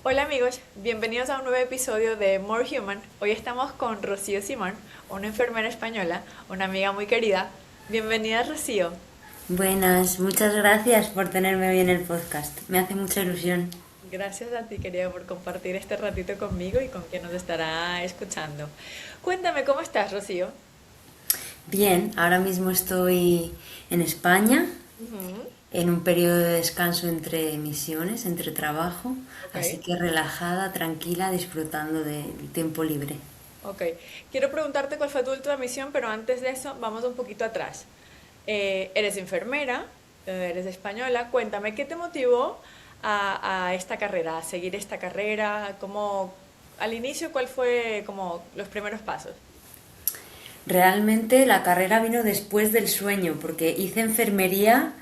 Hola amigos, bienvenidos a un nuevo episodio de More Human. Hoy estamos con Rocío Simón, una enfermera española, una amiga muy querida. Bienvenida Rocío. Buenas, muchas gracias por tenerme hoy en el podcast. Me hace mucha ilusión. Gracias a ti querida por compartir este ratito conmigo y con quien nos estará escuchando. Cuéntame, ¿cómo estás Rocío? Bien, ahora mismo estoy en España, Ujú. en un periodo de descanso entre misiones, entre trabajo, Ok, así que relajada, tranquila, disfrutando del tiempo libre. ok. Quiero preguntarte cuál fue tu última misión, pero antes de eso vamos un poquito atrás. Eres enfermera, eres española. Cuéntame, ¿qué te motivó a esta carrera, a seguir esta carrera? ¿Cómo, al inicio, cuál fue como los primeros pasos? Realmente la carrera vino después del sueño, porque hice enfermería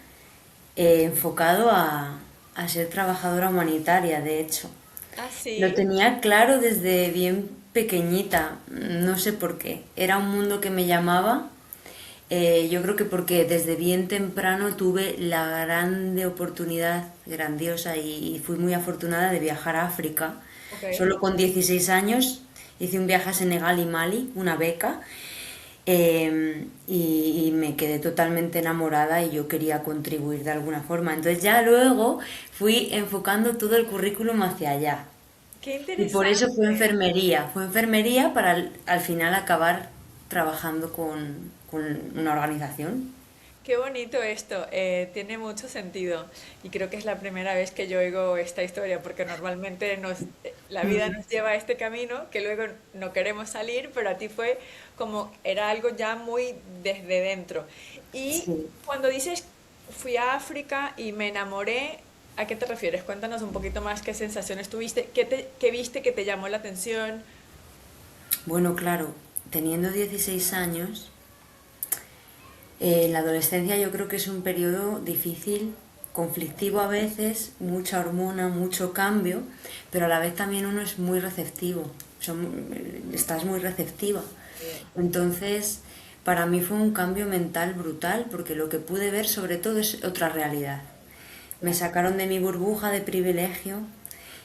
enfocado a ser trabajadora humanitaria, de hecho. Ah, Lo sí. tenía claro desde bien pequeñita, no sé por qué. Era un mundo que me llamaba. Yo creo que porque desde bien temprano tuve la grande oportunidad, grandiosa, y fui muy afortunada de viajar a África. Ok. Solo con 16 años hice un viaje a Senegal y Mali, una beca, y me quedé totalmente enamorada y yo quería contribuir de alguna forma. Entonces ya luego fui enfocando todo el currículum hacia allá. Qué Y por eso interesante. fue enfermería para al final acabar trabajando con una organización. Qué bonito esto, tiene mucho sentido y creo que es la primera vez que yo oigo esta historia porque normalmente la vida Mm, nos lleva a este camino que luego no queremos salir, pero a ti fue como era algo ya muy desde dentro. Y sí. cuando dices fui a África y me enamoré, ¿a qué te refieres? Cuéntanos un poquito más qué sensaciones tuviste, qué viste que te llamó la atención. Bueno, claro, teniendo 16 años, la adolescencia yo creo que es un periodo difícil, conflictivo a veces, mucha hormona, mucho cambio, pero a la vez también uno es muy receptivo, estás muy receptiva. Bien. Entonces, para mí fue un cambio mental brutal porque lo que pude ver sobre todo es otra realidad. Me Claro. sacaron de mi burbuja de privilegio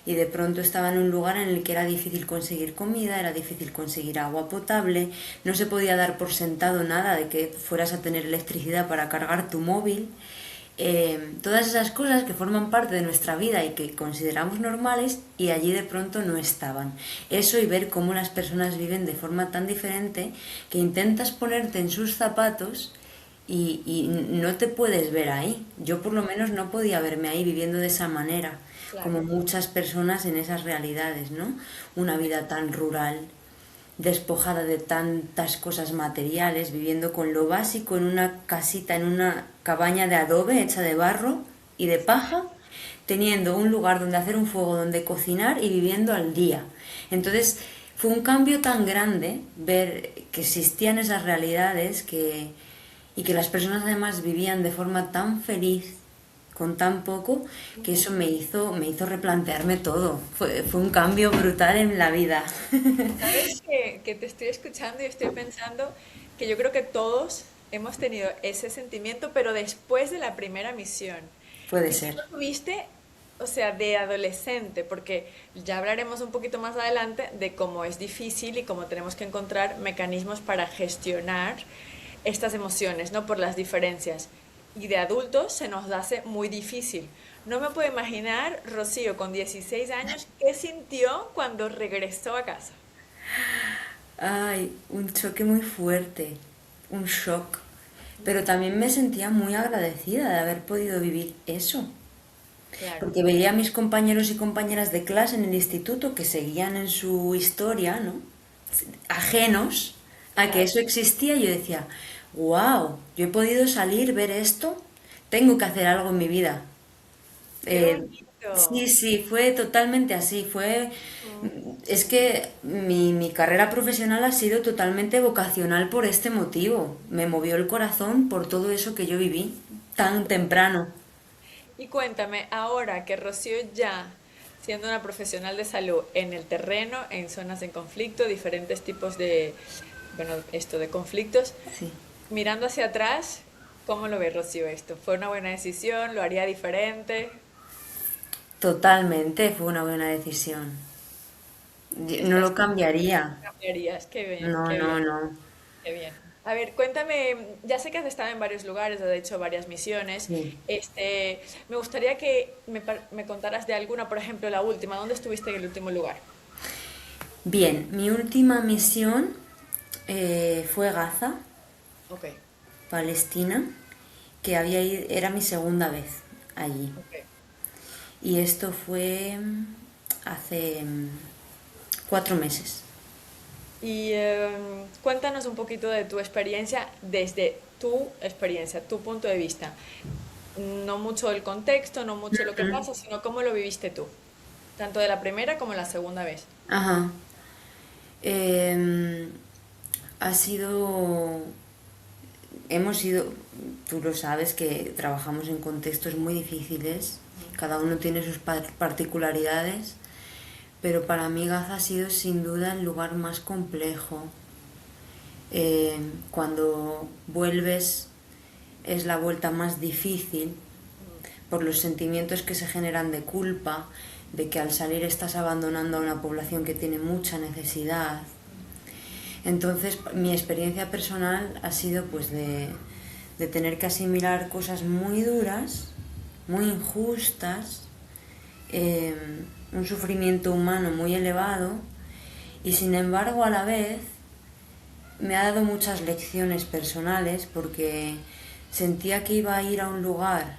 y de pronto estaba en un lugar en el que era difícil conseguir comida, era difícil conseguir agua potable, no se podía dar por sentado nada de que fueras a tener electricidad para cargar tu móvil. Todas esas cosas que forman parte de nuestra vida y que consideramos normales y allí de pronto no estaban. Eso y ver cómo las personas viven de forma tan diferente que intentas ponerte en sus zapatos y no te puedes ver ahí. Yo por lo menos no podía verme ahí viviendo de esa manera, como Claro. muchas personas en esas realidades, ¿no? Una vida tan rural, despojada de tantas cosas materiales, viviendo con lo básico en una casita, en una cabaña de adobe hecha de barro y de paja, teniendo un lugar donde hacer un fuego, donde cocinar y viviendo al día. Entonces fue un cambio tan grande ver que existían esas realidades y que las personas además vivían de forma tan feliz con tan poco que eso me hizo replantearme todo. Fue un cambio brutal en la vida. Sabes que te estoy escuchando y estoy pensando que yo creo que todos hemos tenido ese sentimiento, pero después de la primera misión. Puede Quizás ser. lo tuviste, o sea, de adolescente, porque ya hablaremos un poquito más adelante de cómo es difícil y cómo tenemos que encontrar mecanismos para gestionar estas emociones, ¿no? Por las diferencias. Y de adultos se nos hace muy difícil. No me puedo imaginar, Rocío, con 16 años, qué sintió cuando regresó a casa. Ay, un choque muy fuerte, un shock. Pero también me sentía muy agradecida de haber podido vivir eso. Claro, Porque veía a mis compañeros y compañeras de clase en el instituto que seguían en su historia, ¿no? Ajenos a que claro. eso existía. Y yo decía, wow, yo he podido salir, ver esto, tengo que hacer algo en mi vida. Qué Sí, bonito. sí, fue totalmente así. Mm. Es que mi carrera profesional ha sido totalmente vocacional por este motivo. Me movió el corazón por todo eso que yo viví tan temprano. Y cuéntame, ahora que Rocío ya, siendo una profesional de salud en el terreno, en zonas de conflicto, diferentes tipos de, bueno, esto de conflictos, Sí. mirando hacia atrás, ¿cómo lo ve Rocío esto? ¿Fue una buena decisión? ¿Lo haría diferente? Totalmente, fue una buena decisión. No Estás lo cambiaría. cambiarías. Qué bien, No, qué bien. no, no. Qué bien. A ver, cuéntame, ya sé que has estado en varios lugares, has hecho varias misiones. Sí. Me gustaría que me contaras de alguna, por ejemplo, la última. ¿Dónde estuviste en el último lugar? Bien, mi última misión fue Gaza, Ok, Palestina, que era mi segunda vez allí. ok. Y esto fue hace 4 meses. Y cuéntanos un poquito de tu experiencia desde tu experiencia, tu punto de vista. No mucho el contexto, no mucho lo que pasa, sino cómo lo viviste tú, tanto de la primera como la segunda vez. Ajá. Em, ha sido, hemos ido, tú lo sabes, que trabajamos en contextos muy difíciles, cada uno tiene sus particularidades, pero para mí Gaza ha sido sin duda el lugar más complejo. Cuando vuelves es la vuelta más difícil por los sentimientos que se generan de culpa, de que al salir estás abandonando a una población que tiene mucha necesidad. Entonces, mi experiencia personal ha sido pues de tener que asimilar cosas muy duras, muy injustas, eh, un sufrimiento humano muy elevado, y sin embargo a la vez me ha dado muchas lecciones personales, porque sentía que iba a ir a un lugar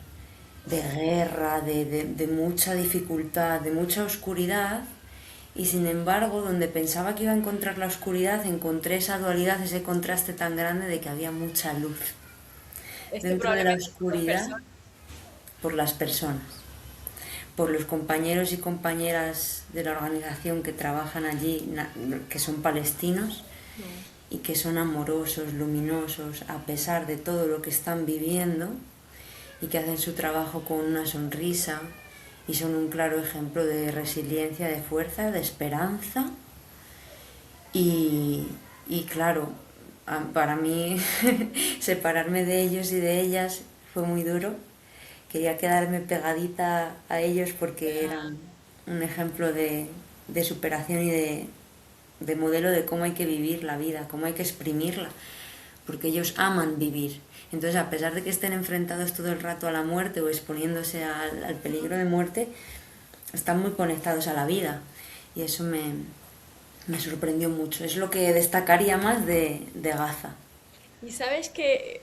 de guerra, de mucha dificultad, de mucha oscuridad, y sin embargo, donde pensaba que iba a encontrar la oscuridad, encontré esa dualidad, ese contraste tan grande de que había mucha luz Esto dentro de la probablemente por las oscuridad. personas. Por las personas, por los compañeros y compañeras de la organización que trabajan allí, que son palestinos y que son amorosos, luminosos, a pesar de todo lo que están viviendo, y que hacen su trabajo con una sonrisa, y son un claro ejemplo de resiliencia, de fuerza, de esperanza. Y, y claro, para mí separarme de ellos y de ellas fue muy duro. Quería quedarme pegadita a ellos porque Ah, eran un ejemplo de superación y de modelo de cómo hay que vivir la vida, cómo hay que exprimirla, porque ellos aman vivir. Entonces, a pesar de que estén enfrentados todo el rato a la muerte o exponiéndose al peligro de muerte, están muy conectados a la vida, y eso me sorprendió mucho. Es lo que destacaría más de Gaza. y sabes que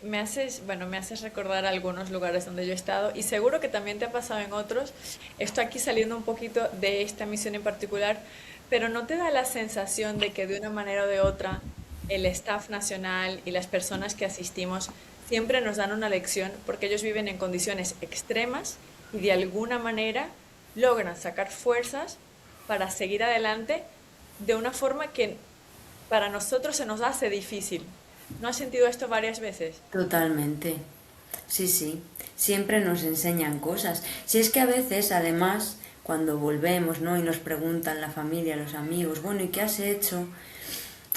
bueno, me haces recordar algunos lugares donde yo he estado y seguro que también te ha pasado en otros. Estoy aquí saliendo un poquito de esta misión en particular, pero ¿no te da la sensación de que de una manera o de otra el staff nacional y las personas que asistimos siempre nos dan una lección porque ellos viven en condiciones extremas y de alguna manera logran sacar fuerzas para seguir adelante de una forma que para nosotros se nos hace difícil? ¿No has sentido esto varias veces? Totalmente. Sí, sí. Siempre nos enseñan cosas. Si es que a veces, además, cuando volvemos, ¿no? Y nos preguntan la familia, los amigos, bueno, ¿y qué has hecho?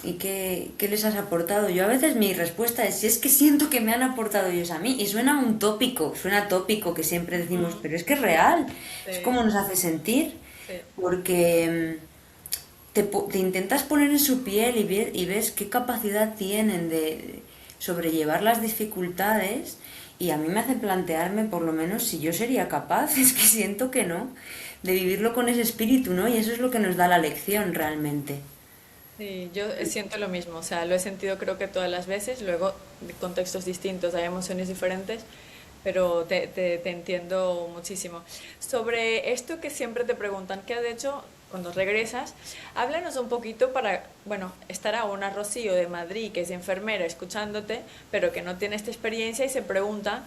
¿Y qué les has aportado? Yo a veces mi respuesta es, si es que siento que me han aportado ellos a mí. Y suena un tópico, suena tópico que siempre decimos, Mm, pero es que es real. Es sí, como nos hace sentir. sí, Porque te intentas poner en su piel y ves qué capacidad tienen de sobrellevar las dificultades, y a mí me hace plantearme por lo menos si yo sería capaz, es que siento que no, de vivirlo con ese espíritu, ¿no? Y eso es lo que nos da la lección realmente. sí, yo siento lo mismo, o sea, lo he sentido creo que todas las veces, luego de contextos distintos, hay emociones diferentes, pero te entiendo muchísimo. Sobre esto que siempre te preguntan, ¿qué has hecho cuando regresas? Háblanos un poquito para, bueno, estará una Rocío de Madrid que es enfermera escuchándote, pero que no tiene esta experiencia y se pregunta,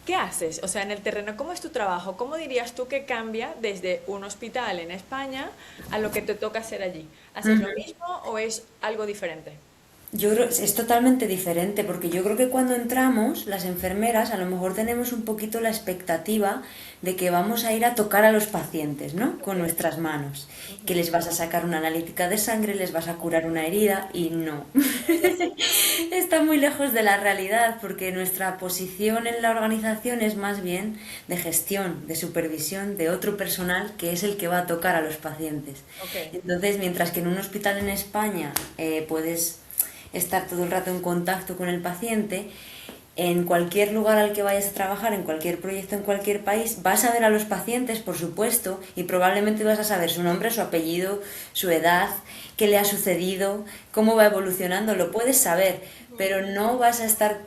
¿qué haces? O sea, en el terreno, ¿cómo es tu trabajo? ¿Cómo dirías tú que cambia desde un hospital en España a lo que te toca hacer allí? ¿Haces lo Ujú. mismo o es algo diferente? Yo creo es totalmente diferente, porque yo creo que cuando entramos, las enfermeras a lo mejor tenemos un poquito la expectativa de que vamos a ir a tocar a los pacientes, ¿no? Con Ok. nuestras manos, que Ujú. les vas a sacar una analítica de sangre, les vas a curar una herida y no. No es así. Está muy lejos de la realidad, porque nuestra posición en la organización es más bien de gestión, de supervisión de otro personal que es el que va a tocar a los pacientes. Ok, Entonces, mientras que en un hospital en España puedes estar todo el rato en contacto con el paciente, en cualquier lugar al que vayas a trabajar, en cualquier proyecto, en cualquier país, vas a ver a los pacientes, por supuesto, y probablemente vas a saber su nombre, su apellido, su edad, qué le ha sucedido, cómo va evolucionando, lo puedes saber, pero no vas a estar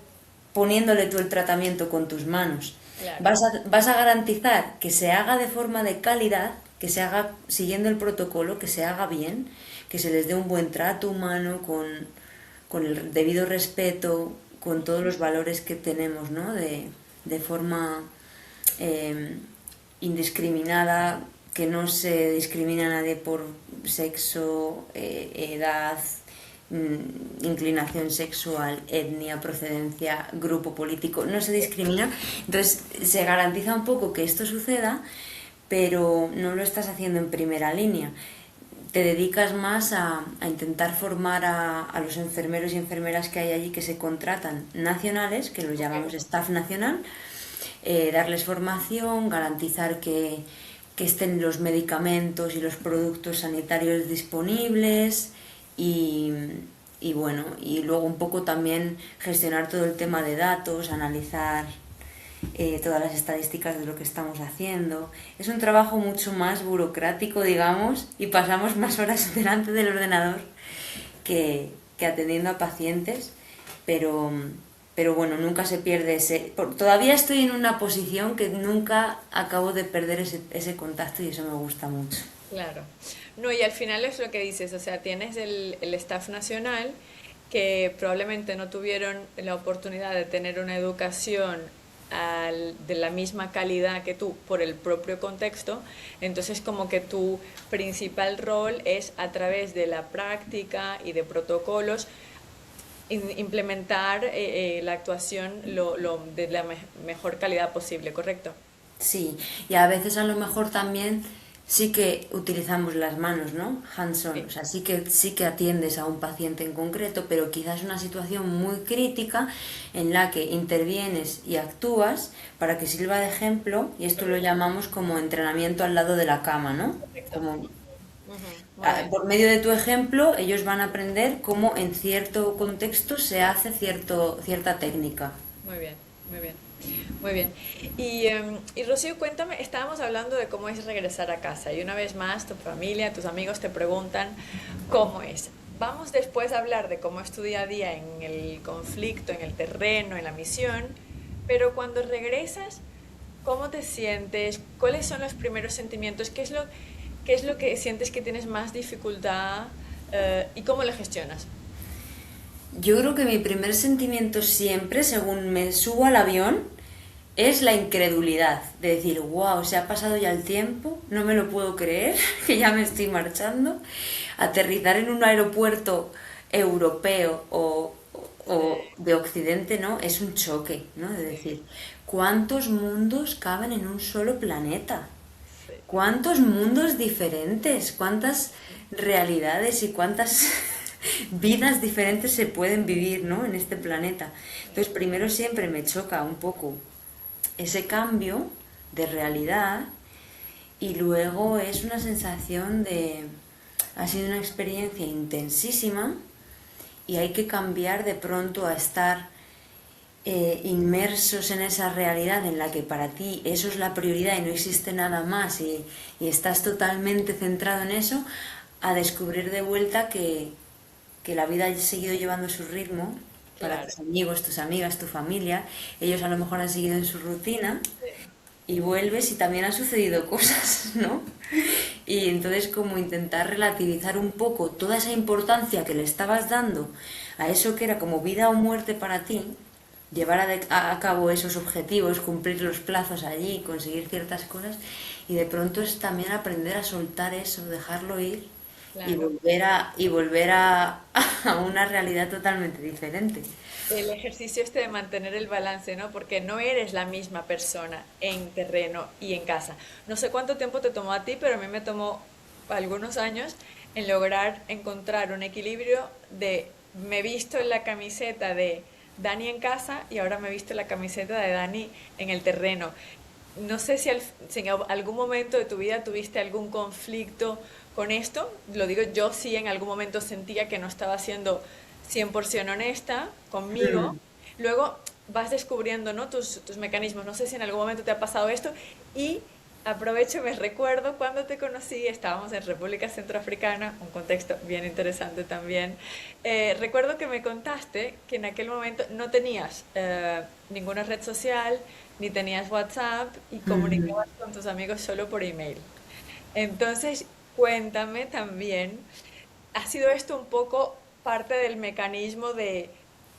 poniéndole tú el tratamiento con tus manos. claro. Vas a garantizar que se haga de forma de calidad, que se haga siguiendo el protocolo, que se haga bien, que se les dé un buen trato humano con el debido respeto, con todos los valores que tenemos, ¿no? De forma eh, indiscriminada, que no se discrimina a nadie por sexo, edad, inclinación sexual, etnia, procedencia, grupo político, no se discrimina. Entonces se garantiza un poco que esto suceda, pero no lo estás haciendo en primera línea. Te dedicas más a intentar formar a los enfermeros y enfermeras que hay allí que se contratan nacionales, que los Ok, llamamos staff nacional, darles formación, garantizar que estén los medicamentos y los productos sanitarios disponibles y, y bueno, y luego un poco también gestionar todo el tema de datos, analizar todas las estadísticas de lo que estamos haciendo. Es un trabajo mucho más burocrático, digamos, y pasamos más horas delante del ordenador que atendiendo a pacientes, pero, pero bueno, nunca se pierde ese... Todavía estoy en una posición que nunca acabo de perder ese contacto y eso me gusta mucho. claro. No, y al final es lo que dices, o sea, tienes el staff nacional que probablemente no tuvieron la oportunidad de tener una educación de la misma calidad que tú por el propio contexto, entonces como que tu principal rol es a través de la práctica y de protocolos implementar la actuación de la mejor calidad posible, ¿correcto? Sí, y a veces a lo mejor también sí que utilizamos las manos, ¿no? Hands-on, o Sí, sea, sí que atiendes a un paciente en concreto, pero quizás es una situación muy crítica en la que intervienes y actúas para que sirva de ejemplo, y esto lo correcto, llamamos como entrenamiento al lado de la cama, ¿no? correcto. Como Ujú, muy bien. por medio de tu ejemplo, ellos van a aprender cómo en cierto contexto se hace cierta técnica. Muy bien, muy bien, muy bien. Y Rocío, cuéntame, estábamos hablando de cómo es regresar a casa y una vez más tu familia, tus amigos te preguntan cómo es. Vamos después a hablar de cómo es tu día a día en el conflicto, en el terreno, en la misión, pero cuando regresas, ¿cómo te sientes? ¿Cuáles son los primeros sentimientos? Qué es lo que sientes que tienes más dificultad y cómo lo gestionas? Yo creo que mi primer sentimiento siempre, según me subo al avión, es la incredulidad. De decir, wow, se ha pasado ya el tiempo, no me lo puedo creer, que ya me estoy marchando. Aterrizar en un aeropuerto europeo o Sí, de Occidente, ¿no? Es un choque, ¿no? De sí, decir, ¿cuántos mundos caben en un solo planeta? sí. ¿Cuántos mundos diferentes? ¿Cuántas realidades y cuántas vidas diferentes se pueden vivir, ¿no? En este planeta? Entonces, primero siempre me choca un poco ese cambio de realidad y luego es una sensación de... Ha sido una experiencia intensísima y hay que cambiar de pronto a estar inmersos en esa realidad en la que para ti eso es la prioridad y no existe nada más y estás totalmente centrado en eso, a descubrir de vuelta que la vida ha seguido llevando su ritmo para Claro. tus amigos, tus amigas, tu familia. Ellos a lo mejor han seguido en su rutina y vuelves y también han sucedido cosas, ¿no? Y entonces como intentar relativizar un poco toda esa importancia que le estabas dando a eso que era como vida o muerte para ti, llevar a cabo esos objetivos, cumplir los plazos allí, conseguir ciertas cosas, y de pronto es también aprender a soltar eso, dejarlo ir Claro. y volver a, a una realidad totalmente diferente. El ejercicio este de mantener el balance, ¿no? Porque no eres la misma persona en terreno y en casa. No sé cuánto tiempo te tomó a ti, pero a mí me tomó algunos años en lograr encontrar un equilibrio de me he visto en la camiseta de Dani en casa y ahora me he visto en la camiseta de Dani en el terreno. No sé si en algún momento de tu vida tuviste algún conflicto con esto. Lo digo, yo sí en algún momento sentía que no estaba siendo 100% honesta conmigo. Mm. Luego vas descubriendo, ¿no? tus mecanismos. No sé si en algún momento te ha pasado esto. Y aprovecho, me recuerdo cuando te conocí, estábamos en República Centroafricana, un contexto bien interesante también. Recuerdo que me contaste que en aquel momento no tenías ninguna red social, ni tenías WhatsApp y Ujú. comunicabas con tus amigos solo por email. Entonces, cuéntame también, ¿ha sido esto un poco parte del mecanismo de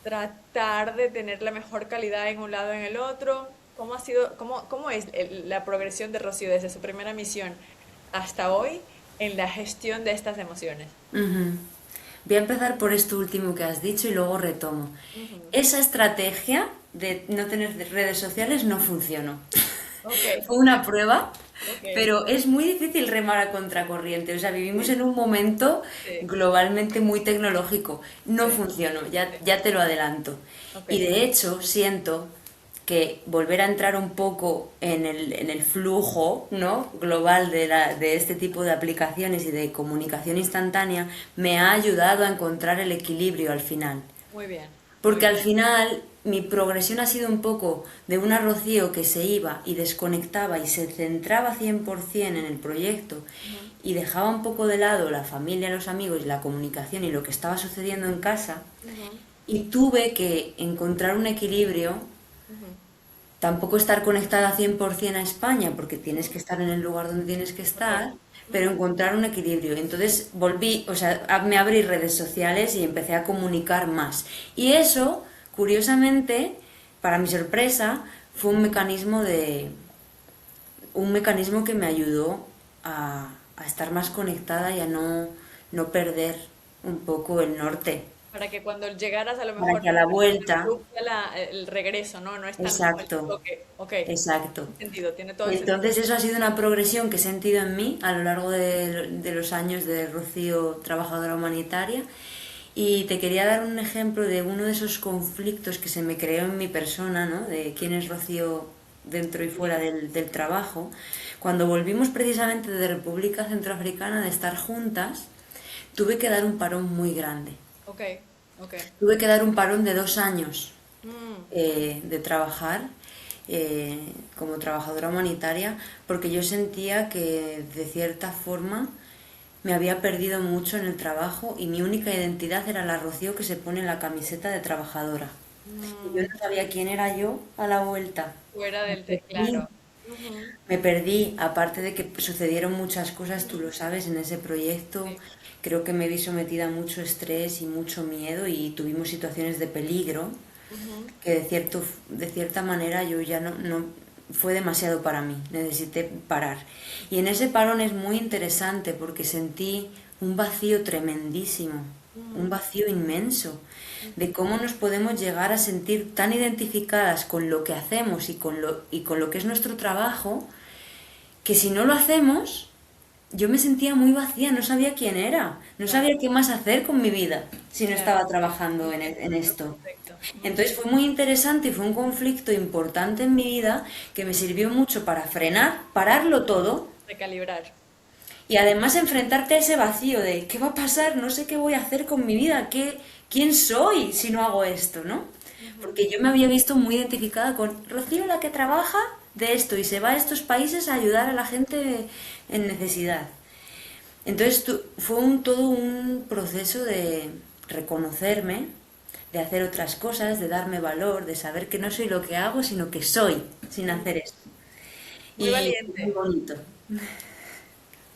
tratar de tener la mejor calidad en un lado o en el otro? ¿Cómo ha sido, cómo es la progresión de Rocío desde su primera misión hasta hoy en la gestión de estas emociones? Ujú. Voy a empezar por esto último que has dicho y luego retomo. Ujú. Esa estrategia de no tener redes sociales no funcionó. Ok, Fue una prueba, ok, pero es muy difícil remar a contracorriente. O sea, vivimos en un momento sí, globalmente muy tecnológico. No sí, funcionó, ya, sí, ya te lo adelanto. ok, Y de hecho, siento que volver a entrar un poco en el flujo, ¿no? Global de este tipo de aplicaciones y de comunicación instantánea me ha ayudado a encontrar el equilibrio al final. muy bien, muy Porque al bien. final mi progresión ha sido un poco de una Rocío que se iba y desconectaba y se centraba 100% en el proyecto Ujú, y dejaba un poco de lado la familia, los amigos y la comunicación y lo que estaba sucediendo en casa. ujú, Y tuve que encontrar un equilibrio, ujú, tampoco estar conectada 100% a España porque tienes que ujú, estar en el lugar donde tienes que estar, correcto. pero Ujú, encontrar un equilibrio. Entonces volví, o sea, me abrí redes sociales y empecé a comunicar más. Y eso, curiosamente, para mi sorpresa, fue un mecanismo que me ayudó a estar más conectada y a no perder un poco el norte. para que cuando llegaras a lo Para mejor que a no la sea tan vuelta, abrupta el regreso, ¿no? No es tan como el exacto, choque. Ok, exacto. tiene sentido, tiene todo el sentido. Entonces eso ha sido una progresión que he sentido en mí a lo largo de los años de Rocío trabajadora humanitaria y te quería dar un ejemplo de uno de esos conflictos que se me creó en mi persona, ¿no? De quién es Rocío dentro y fuera del trabajo. Cuando volvimos precisamente de República Centroafricana de estar juntas, tuve que dar un parón muy grande. Ok, ok. Tuve que dar un parón de 2 años Mm, de trabajar como trabajadora humanitaria porque yo sentía que de cierta forma me había perdido mucho en el trabajo y mi única identidad era la Rocío que se pone la camiseta de trabajadora. Y yo mm, no sabía quién era yo a la vuelta. fuera Me del perdí, claro. Ujú, me perdí, aparte de que sucedieron muchas cosas, tú ujú, lo sabes, en ese proyecto. sí, Creo que me vi sometida a mucho estrés y mucho miedo y tuvimos situaciones de peligro ujú, que de cierta manera yo ya no fue demasiado para mí, necesité parar. Y en ese parón es muy interesante porque sentí un vacío tremendísimo, un ujú, vacío inmenso, de ujú, cómo nos podemos llegar a sentir tan identificadas con lo que hacemos y con lo que es nuestro trabajo, que si no lo hacemos, yo me sentía muy vacía, no sabía quién era, no claro, sabía qué más hacer con mi vida si no claro. estaba trabajando en Entiendo esto. perfecto. Ujú, Entonces fue muy interesante y fue un conflicto importante en mi vida que me sirvió mucho para frenar, pararlo todo recalibrar. y además enfrentarte a ese vacío de ¿qué va a pasar? No sé qué voy a hacer con mi vida, quién soy si no hago esto, ¿no? Ujú, Porque yo me había visto muy identificada con Rocío, la que trabaja de esto y se va a estos países a ayudar a la gente en necesidad. Entonces fue todo un proceso de reconocerme, de hacer otras cosas, de darme valor, de saber que no soy lo que hago, sino que soy sin ujú. hacer eso. Muy Y muy valiente. bonito.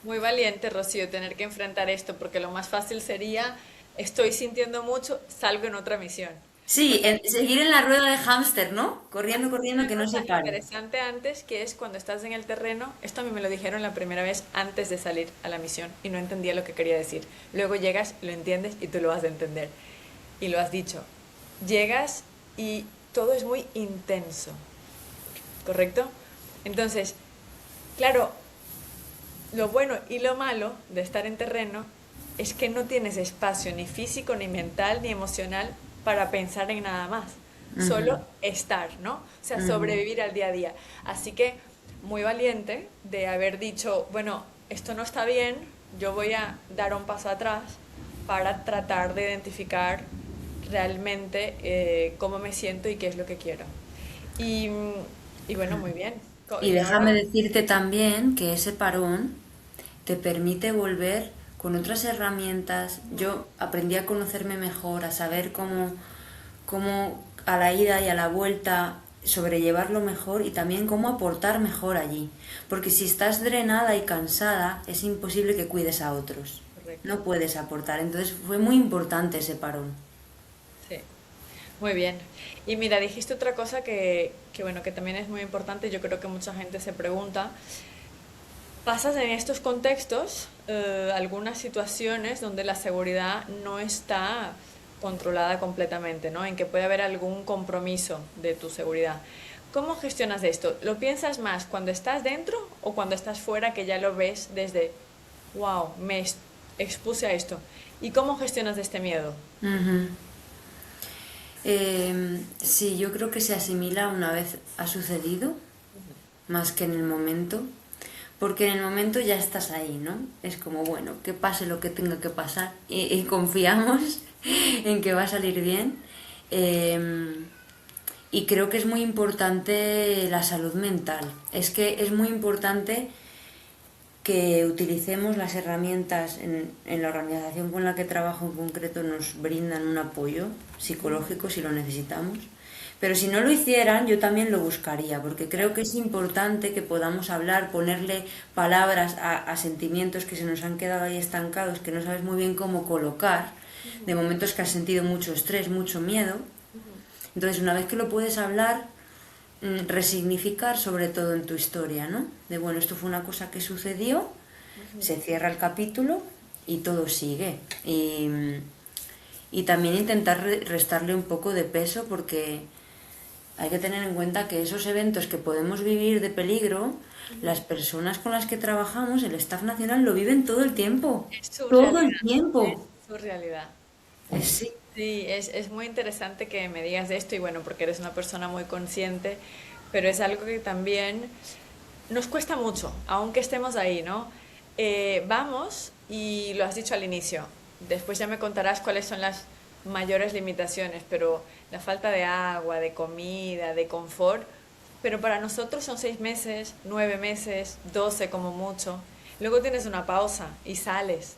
Muy valiente, Rocío, tener que enfrentar esto, porque lo más fácil sería, estoy sintiendo mucho, salgo en otra misión. Sí, seguir en la rueda de hámster, ¿no? Corriendo, corriendo, Una que no cosa se pare. interesante antes, que es cuando estás en el terreno, esto a mí me lo dijeron la primera vez antes de salir a la misión y no entendía lo que quería decir. Luego llegas, lo entiendes y tú lo vas a entender. Y lo has dicho. Llegas y todo es muy intenso, ¿correcto? Entonces, claro, lo bueno y lo malo de estar en terreno es que no tienes espacio ni físico, ni mental, ni emocional para pensar en nada más. Ujú, Solo estar, ¿no? O sea, ujú. sobrevivir al día a día. Así que muy valiente de haber dicho, bueno, esto no está bien, yo voy a dar un paso atrás para tratar de identificar realmente cómo me siento y qué es lo que quiero. Y, y bueno, muy bien. Y Y déjame ahora, decirte también que ese parón te permite volver con otras herramientas. Yo aprendí a conocerme mejor, a saber cómo a la ida y a la vuelta sobrellevarlo mejor y también cómo aportar mejor allí. Porque si estás drenada y cansada, es imposible que cuides a otros. correcto. No puedes aportar. Entonces fue muy importante ese parón. Sí. Muy bien. Y mira, dijiste otra cosa bueno, que también es muy importante, yo creo que mucha gente se pregunta, pasas en estos contextos algunas situaciones donde la seguridad no está controlada completamente, ¿no? En que puede haber algún compromiso de tu seguridad. ¿Cómo gestionas esto? ¿Lo piensas más cuando estás dentro o cuando estás fuera que ya lo ves desde, wow, expuse a esto? ¿Y cómo gestionas este miedo? Ujú. Sí, yo creo que se asimila una vez ha sucedido, más que en el momento, porque en el momento ya estás ahí, ¿no? Es como, bueno, que pase lo que tenga que pasar y confiamos en que va a salir bien. Eh, y creo que es muy importante la salud mental. Es que es muy importante que utilicemos las herramientas en la organización con la que trabajo en concreto, nos brindan un apoyo psicológico si lo necesitamos. Pero si no lo hicieran, yo también lo buscaría, porque creo que es importante que podamos hablar, ponerle palabras a sentimientos que se nos han quedado ahí estancados, que no sabes muy bien cómo colocar, de momentos que has sentido mucho estrés, mucho miedo. Entonces, una vez que lo puedes hablar, resignificar sobre todo en tu historia, ¿no? De bueno, esto fue una cosa que sucedió, se cierra el capítulo y todo sigue. Y también intentar restarle un poco de peso porque hay que tener en cuenta que esos eventos que podemos vivir de peligro, las personas con las que trabajamos, el staff nacional, lo viven todo el tiempo. Es su Todo realidad. el tiempo. Es su realidad. Sí. Sí, es muy interesante que me digas esto y bueno, porque eres una persona muy consciente, pero es algo que también nos cuesta mucho, aunque estemos ahí, ¿no? Vamos, y lo has dicho al inicio, después ya me contarás cuáles son las mayores limitaciones, pero la falta de agua, de comida, de confort, pero para nosotros son 6 meses, 9 meses, 12 como mucho. Luego tienes una pausa y sales.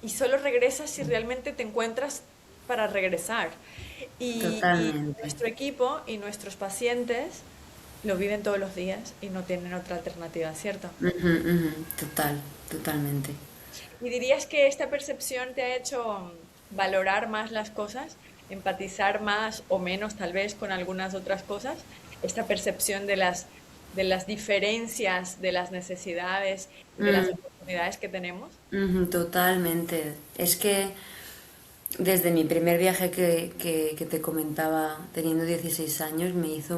Y solo regresas si realmente te encuentras para regresar. Y Totalmente. nuestro equipo y nuestros pacientes lo viven todos los días y no tienen otra alternativa, ¿cierto? Ujú, ujú. Total, totalmente. ¿Y dirías que esta percepción te ha hecho valorar más las cosas, empatizar más o menos tal vez con algunas otras cosas? Esta percepción de las diferencias, de las necesidades y de las Mm, oportunidades que tenemos. ujú, totalmente. Es que desde mi primer viaje que te comentaba, teniendo 16 años, me hizo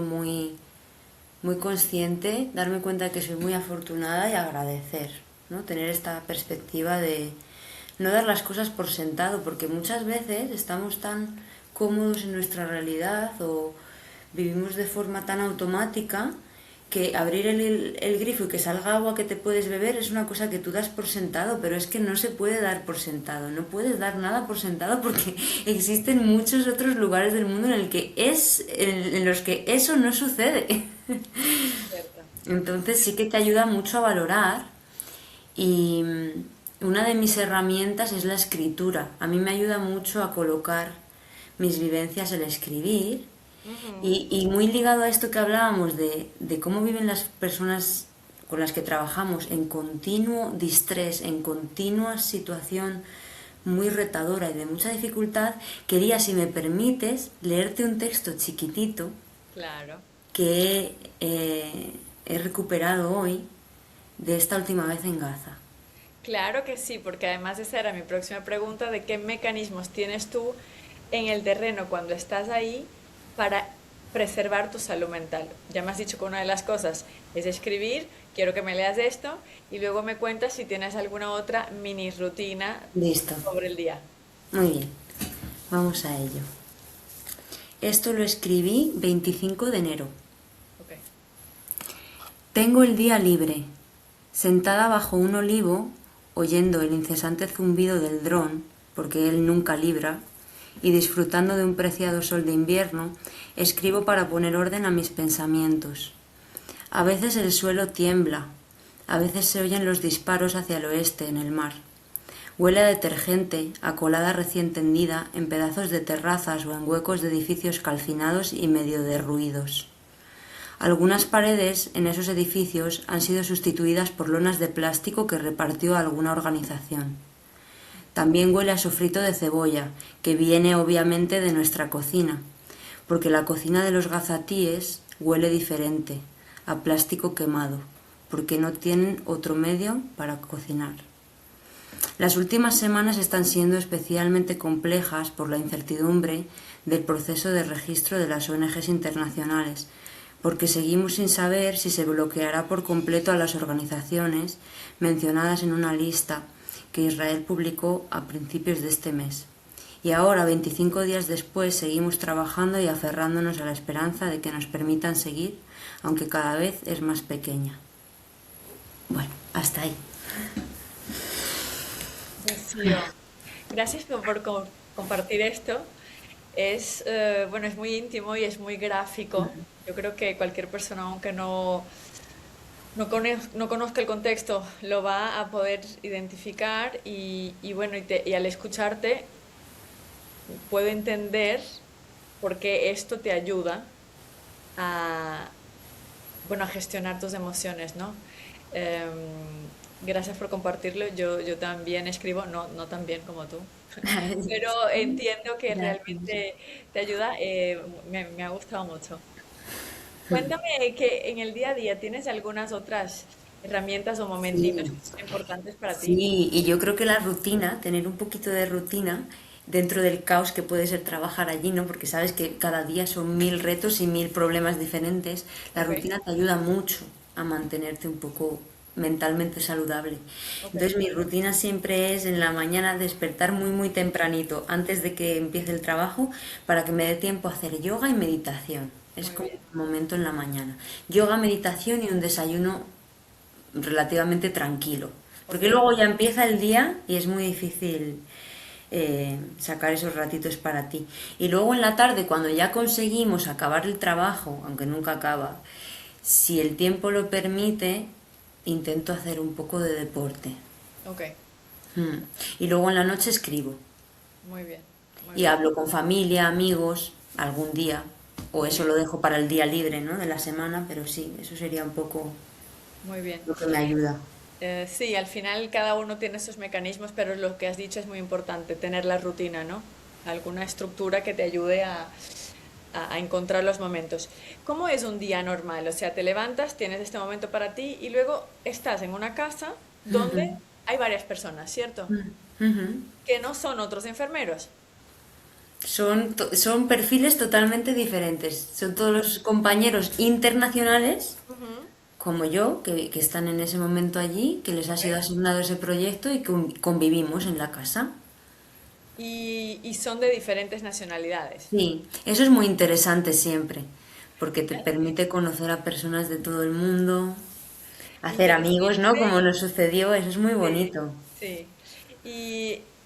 muy consciente, darme cuenta que soy muy afortunada y agradecer, ¿no? Tener esta perspectiva de no dar las cosas por sentado, porque muchas veces estamos tan cómodos en nuestra realidad o vivimos de forma tan automática que abrir el grifo y que salga agua que te puedes beber es una cosa que tú das por sentado, pero es que no se puede dar por sentado, no puedes dar nada por sentado porque existen muchos otros lugares del mundo en los que eso no sucede. Cierto. Entonces sí que te ayuda mucho a valorar y una de mis herramientas es la escritura. A mí me ayuda mucho a colocar mis vivencias, el escribir Ujú. y muy ligado a esto que hablábamos de cómo viven las personas con las que trabajamos en continuo distrés, en continua situación muy retadora y de mucha dificultad, quería, si me permites, leerte un texto chiquitito Claro. que he recuperado hoy de esta última vez en Gaza. Claro que sí, porque además esa era mi próxima pregunta, de qué mecanismos tienes tú en el terreno cuando estás ahí para preservar tu salud mental. Ya me has dicho que una de las cosas es escribir, quiero que me leas esto y luego me cuentas si tienes alguna otra mini rutina Listo. sobre el día. Muy bien. Vamos a ello. Esto lo escribí 25 de enero. Ok. Tengo el día libre, sentada bajo un olivo, oyendo el incesante zumbido del dron, porque él nunca libra, y disfrutando de un preciado sol de invierno, escribo para poner orden a mis pensamientos. A veces el suelo tiembla, a veces se oyen los disparos hacia el oeste en el mar. Huele a detergente, a colada recién tendida en pedazos de terrazas o en huecos de edificios calcinados y medio derruidos. Algunas paredes en esos edificios han sido sustituidas por lonas de plástico que repartió alguna organización. También huele a sofrito de cebolla, que viene obviamente de nuestra cocina, porque la cocina de los gazatíes huele diferente, a plástico quemado, porque no tienen otro medio para cocinar. Las últimas semanas están siendo especialmente complejas por la incertidumbre del proceso de registro de las ONGs internacionales, porque seguimos sin saber si se bloqueará por completo a las organizaciones mencionadas en una lista que Israel publicó a principios de este mes. Y ahora, 25 días después, seguimos trabajando y aferrándonos a la esperanza de que nos permitan seguir, aunque cada vez es más pequeña. Bueno, hasta ahí. Rocío, gracias por compartir esto. Es, bueno, es muy íntimo y es muy gráfico. Yo creo que cualquier persona, aunque no conozca el contexto, lo va a poder identificar y bueno, y al escucharte puedo entender por qué esto te ayuda a, bueno, a gestionar tus emociones, ¿no? Em, Gracias por compartirlo. Yo también escribo, no tan bien como tú, pero entiendo que Gracias. realmente te ayuda. Me ha gustado mucho. Cuéntame que en el día a día tienes algunas otras herramientas o momentitos Sí, que son importantes para ti. sí, y yo creo que la rutina, tener un poquito de rutina dentro del caos que puede ser trabajar allí, ¿no? Porque sabes que cada día son 1000 retos y 1000 problemas diferentes. La Ok, rutina te ayuda mucho a mantenerte un poco mentalmente saludable. ok, Entonces mi rutina siempre es en la mañana despertar muy muy tempranito, antes de que empiece el trabajo, para que me dé tiempo a hacer yoga y meditación. Es muy como bien. un momento en la mañana. Yoga, meditación y un desayuno relativamente tranquilo. Ok, Porque luego ya empieza el día y es muy difícil sacar esos ratitos para ti. Y luego en la tarde, cuando ya conseguimos acabar el trabajo, aunque nunca acaba, si el tiempo lo permite, intento hacer un poco de deporte. ok, Mm. Y luego en la noche escribo. muy bien, muy Y bien, hablo con familia, amigos, algún día. O eso lo dejo para el día libre, ¿no? De la semana, pero sí, eso sería un poco muy bien. lo que me ayuda. Sí, al final cada uno tiene sus mecanismos, pero lo que has dicho es muy importante, tener la rutina, ¿no? Alguna estructura que te ayude a encontrar los momentos. ¿Cómo es un día normal? O sea, te levantas, tienes este momento para ti y luego estás en una casa donde hay varias personas, ¿cierto? Ujú. Que no son otros enfermeros. Son perfiles totalmente diferentes. Son todos los compañeros internacionales, Ujú, como yo, que están en ese momento allí, que les ha ok. sido asignado ese proyecto y convivimos en la casa. Y son de diferentes nacionalidades. Sí, eso es muy interesante siempre, porque te permite conocer a personas de todo el mundo, hacer amigos, ¿no? Interesante. Como nos sucedió, eso es muy Sí, bonito. sí.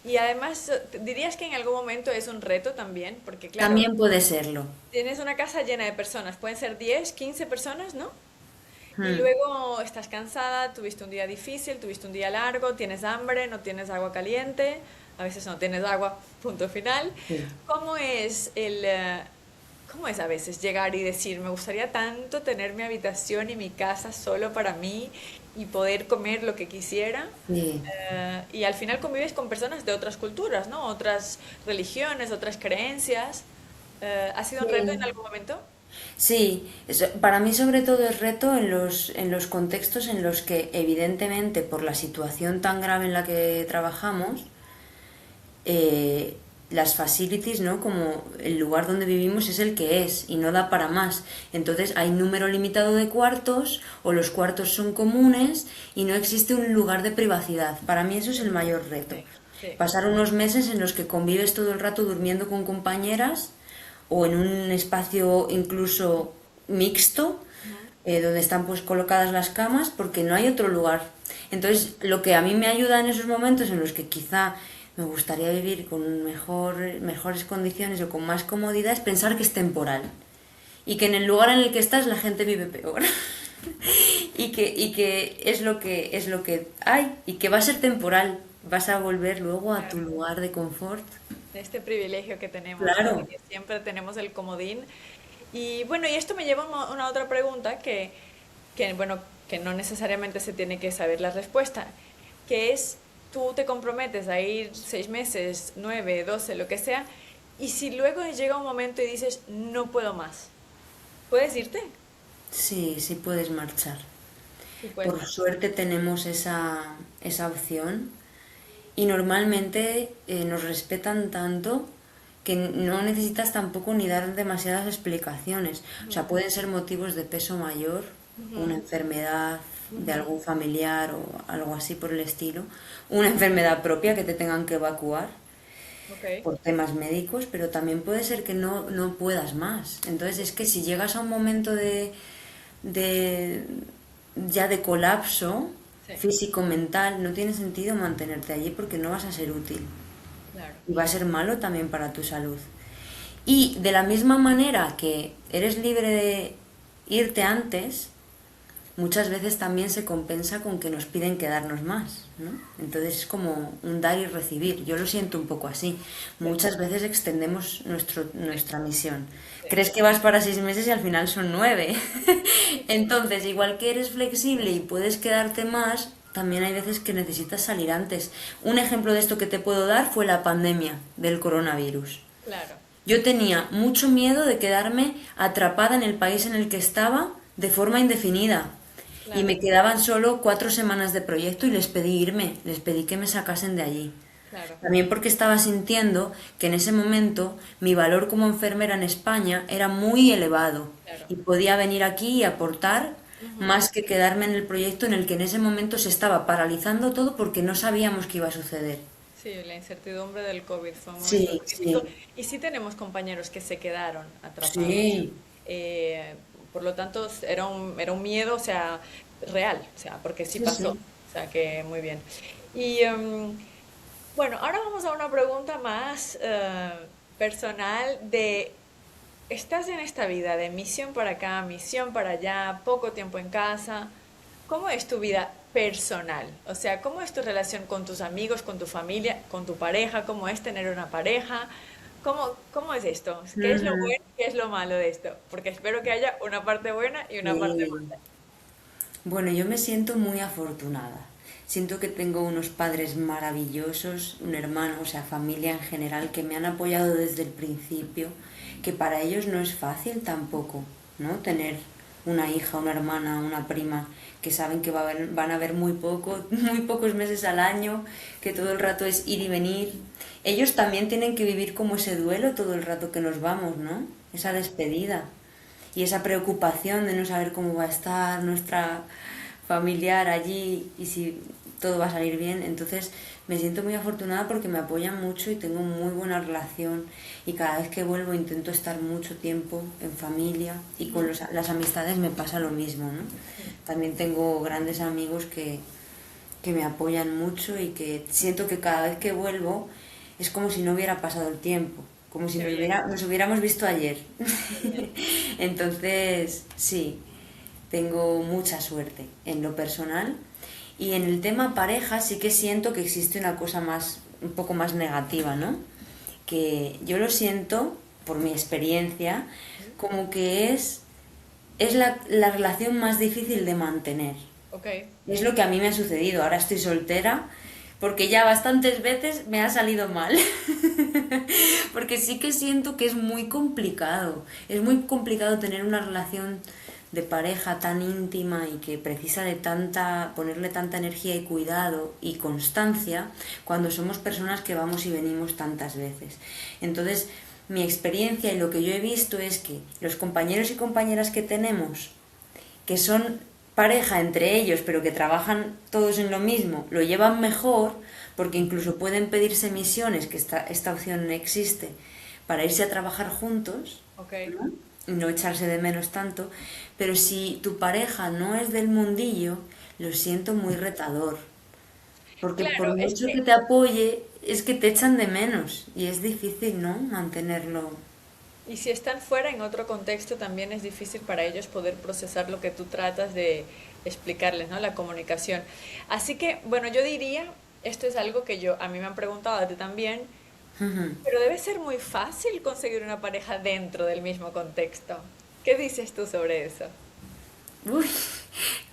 Y además, ¿dirías que en algún momento es un reto también? Porque claro, También puede serlo. tienes una casa llena de personas, pueden ser 10, 15 personas, ¿no? Y Mm, luego estás cansada, tuviste un día difícil, tuviste un día largo, tienes hambre, no tienes agua caliente, a veces no tienes agua, punto final. sí. ¿Cómo es cómo es a veces llegar y decir, me gustaría tanto tener mi habitación y mi casa solo para mí y poder comer lo que quisiera. Sí. Y al final convives con personas de otras culturas, ¿no? Otras religiones, otras creencias. ¿Ha sido un reto en Sí. algún momento? Sí, para mí sobre todo es reto en los contextos en los que evidentemente por la situación tan grave en la que trabajamos, eh, las facilities, ¿no? Como el lugar donde vivimos es el que es y no da para más. Entonces hay número limitado de cuartos o los cuartos son comunes y no existe un lugar de privacidad. Para mí eso es el mayor reto. Sí, sí. Pasar unos meses en los que convives todo el rato durmiendo con compañeras o en un espacio incluso mixto, Ujú. donde están pues colocadas las camas porque no hay otro lugar. Entonces, lo que a mí me ayuda en esos momentos en los que quizá me gustaría vivir con mejores condiciones o con más comodidad es pensar que es temporal y que en el lugar en el que estás la gente vive peor. Y que es lo que hay y que va a ser temporal. Vas a volver luego a tu Claro. lugar de confort. Este privilegio que tenemos, ¿no? De Claro. que siempre tenemos el comodín. Y bueno, y esto me lleva a una otra pregunta bueno, que no necesariamente se tiene que saber la respuesta, que es, tú te comprometes a ir 6 meses, 9, 12, lo que sea, y si luego llega un momento y dices, no puedo más, ¿puedes irte? Sí, sí puedes marchar. Sí, puedes Por marchar. suerte tenemos esa opción y normalmente nos respetan tanto que no necesitas tampoco ni dar demasiadas explicaciones. O sea, Ujú, pueden ser motivos de peso mayor, una ujú, enfermedad de ujú. algún familiar o algo así por el estilo, una enfermedad propia que te tengan que evacuar Ok, por temas médicos, pero también puede ser que no puedas más. Entonces es que si llegas a un momento de ya de colapso sí, físico-mental, no tiene sentido mantenerte allí porque no vas a ser útil claro. y va a ser malo también para tu salud. Y de la misma manera que eres libre de irte antes, muchas veces también se compensa con que nos piden quedarnos más, ¿no? Entonces es como un dar y recibir. Yo lo siento un poco así. Sí, Muchas veces extendemos sí, nuestra misión. sí. Crees que vas para 6 meses y al final son 9. Entonces, igual que eres flexible y puedes quedarte más, también hay veces que necesitas salir antes. Un ejemplo de esto que te puedo dar fue la pandemia del coronavirus. Claro, Yo tenía mucho miedo de quedarme atrapada en el país en el que estaba de forma indefinida. Y claro, me quedaban solo 4 semanas de proyecto y les pedí irme, les pedí que me sacasen de allí. claro, También porque estaba sintiendo que en ese momento mi valor como enfermera en España era muy elevado claro. y podía venir aquí y aportar Ujú. más que quedarme en el proyecto en el que en ese momento se estaba paralizando todo porque no sabíamos qué iba a suceder. Sí, la incertidumbre del COVID fue un momento Sí, muy crítico. sí, Y sí tenemos compañeros que se quedaron atrapados. sí, Eh, por lo tanto, era un miedo, o sea, real, o sea, porque sí sí, pasó. sí. O sea, que muy bien. Y bueno, ahora vamos a una pregunta más personal de, estás en esta vida de misión para acá, misión para allá, poco tiempo en casa. ¿Cómo es tu vida personal? O sea, ¿cómo es tu relación con tus amigos, con tu familia, con tu pareja? ¿Cómo es tener una pareja? ¿Cómo es esto? ¿Qué es lo Ujú. bueno y qué es lo malo de esto? Porque espero que haya una parte buena y una parte Sí. mala. Bueno, yo me siento muy afortunada. Siento que tengo unos padres maravillosos, un hermano, o sea, familia en general, que me han apoyado desde el principio, que para ellos no es fácil tampoco, ¿no? Tener una hija, una hermana, una prima, que saben que van a ver muy poco, muy pocos meses al año, que todo el rato es ir y venir. Ellos también tienen que vivir como ese duelo todo el rato que nos vamos, ¿no? Esa despedida y esa preocupación de no saber cómo va a estar nuestra familiar allí y si todo va a salir bien. Entonces me siento muy afortunada porque me apoyan mucho y tengo muy buena relación y cada vez que vuelvo intento estar mucho tiempo en familia y con las amistades me pasa lo mismo, ¿no? También tengo grandes amigos que me apoyan mucho y que siento que cada vez que vuelvo es como si no hubiera pasado el tiempo, como si Qué bien, nos hubiéramos visto ayer. qué bien. Entonces, sí, tengo mucha suerte en lo personal y en el tema pareja sí que siento que existe una cosa más, un poco más negativa, ¿no? Que yo lo siento, por mi experiencia, como que es la relación más difícil de mantener. Ok. Es lo que a mí me ha sucedido. Ahora estoy soltera porque ya bastantes veces me ha salido mal. Porque sí que siento que es muy complicado. Es muy complicado tener una relación de pareja tan íntima y que precisa de tanta, ponerle tanta energía y cuidado y constancia cuando somos personas que vamos y venimos tantas veces. Entonces, mi experiencia y lo que yo he visto es que los compañeros y compañeras que tenemos, que son pareja entre ellos, pero que trabajan todos en lo mismo, lo llevan mejor porque incluso pueden pedirse misiones, que esta opción existe, para irse a trabajar juntos, Ok. ¿no? Y no echarse de menos tanto, pero si tu pareja no es del mundillo, lo siento muy retador, porque por Claro, es mucho que que te apoye, es que te echan de menos y es difícil, ¿no? Mantenerlo. y si están fuera en otro contexto, también es difícil para ellos poder procesar lo que tú tratas de explicarles, ¿no? La comunicación. Así que, bueno, yo diría, esto es algo que a mí me han preguntado a ti también, pero debe ser muy fácil conseguir una pareja dentro del mismo contexto. ¿Qué dices tú sobre eso? Uy,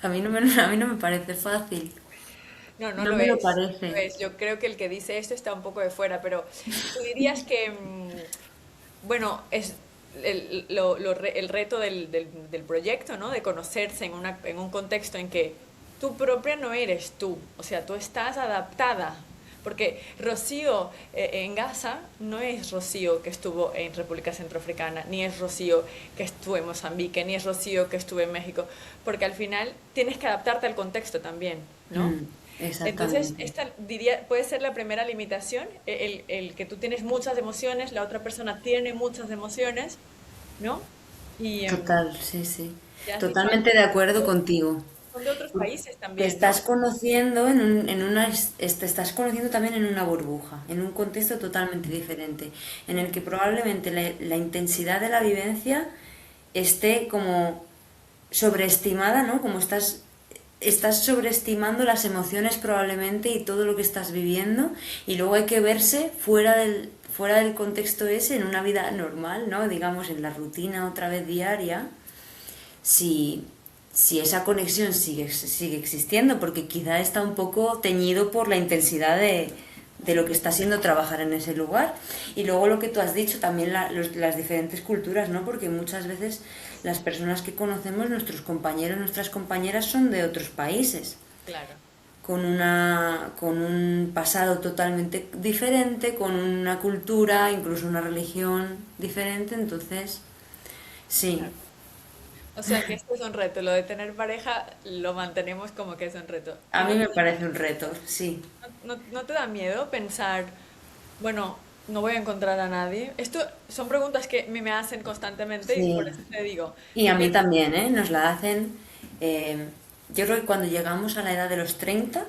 a mí no me parece fácil. No, no No lo me lo es. No parece. lo es. Yo creo que el que dice esto está un poco de fuera, pero tú dirías que, bueno, es el reto del proyecto, ¿no? De conocerse en un contexto en que tú propia no eres tú, o sea, tú estás adaptada. Porque Rocío en Gaza no es Rocío que estuvo en República Centroafricana, ni es Rocío que estuvo en Mozambique, ni es Rocío que estuvo en México, porque al final tienes que adaptarte al contexto también, ¿no? Entonces, Exactamente. esta diría, puede ser la primera limitación, el que tú tienes muchas emociones, la otra persona tiene muchas emociones, ¿no? Y Total, sí, sí. ya has dicho Totalmente antes, de acuerdo contigo. son de otros países Te también, estás ¿no? conociendo en una, te estás conociendo también en una burbuja, en un contexto totalmente diferente, en el que probablemente la intensidad de la vivencia esté como sobreestimada, ¿no? Como estás sobreestimando las emociones probablemente y todo lo que estás viviendo y luego hay que verse fuera del contexto ese en una vida normal, ¿no? Digamos en la rutina otra vez diaria, si, si esa conexión sigue existiendo, porque quizá está un poco teñido por la intensidad de lo que está siendo trabajar en ese lugar. Y luego lo que tú has dicho, también las diferentes culturas, ¿no? Porque muchas veces las personas que conocemos, nuestros compañeros, nuestras compañeras son de otros países, Claro. con un pasado totalmente diferente, con una cultura, incluso una religión diferente, entonces, sí. Claro. O sea que esto es un reto, lo de tener pareja lo mantenemos como que es un reto. A mí me parece un reto, sí. No te da miedo pensar, bueno, no voy a encontrar a nadie? Esto son preguntas que me hacen constantemente y por Sí. eso te digo, Y tú a mí piensas, también, ¿eh? Nos la hacen. Yo creo que cuando llegamos a la edad de los 30,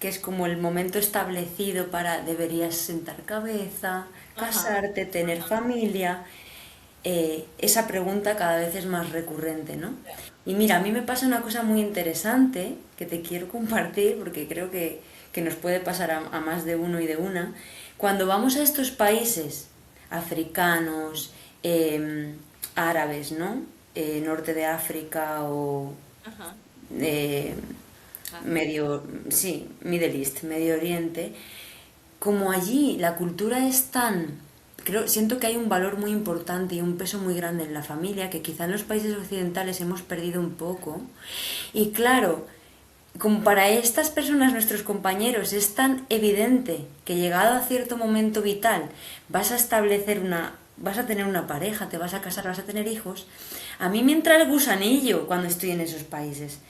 que es como el momento establecido para deberías sentar cabeza, ajá, casarte, tener familia, esa pregunta cada vez es más recurrente, ¿no? ya, Y mira, a mí me pasa una cosa muy interesante que te quiero compartir porque creo que nos puede pasar a más de uno y de una. Cuando vamos a estos países africanos, árabes, ¿no? Norte de África o ajá, eh, África, sí, Middle East, Medio Oriente, como allí la cultura es tan, siento que hay un valor muy importante y un peso muy grande en la familia que quizá en los países occidentales hemos perdido un poco. Y claro, como para estas personas, nuestros compañeros, es tan evidente que llegado a cierto momento vital vas a tener una pareja, te vas a casar, vas a tener hijos, a mí me entra el gusanillo cuando estoy en esos países.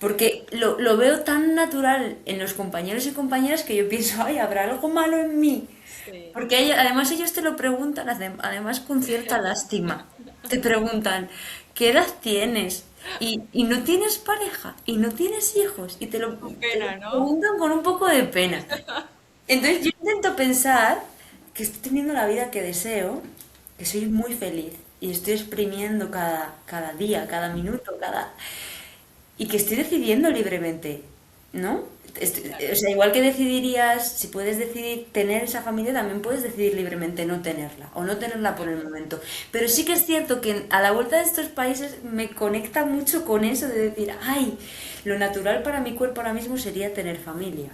sí, Porque lo veo tan natural en los compañeros y compañeras que yo pienso, ay, ¿habrá algo malo en mí? sí, Porque además ellos te lo preguntan, además con cierta lástima. Te preguntan, ¿qué edad tienes? Y no tienes pareja, y no tienes hijos, y con te lo pena, ¿no? preguntan con un poco de pena. Entonces yo intento pensar que estoy teniendo la vida que deseo, que soy muy feliz, y estoy exprimiendo cada día, cada minuto, y que estoy decidiendo libremente, ¿no? Claro. O sea, igual que decidirías, si puedes decidir tener esa familia, también puedes decidir libremente no tenerla o no tenerla por el momento. Pero sí que es cierto que a la vuelta de estos países me conecta mucho con eso de decir, ay, lo natural para mi cuerpo ahora mismo sería tener familia.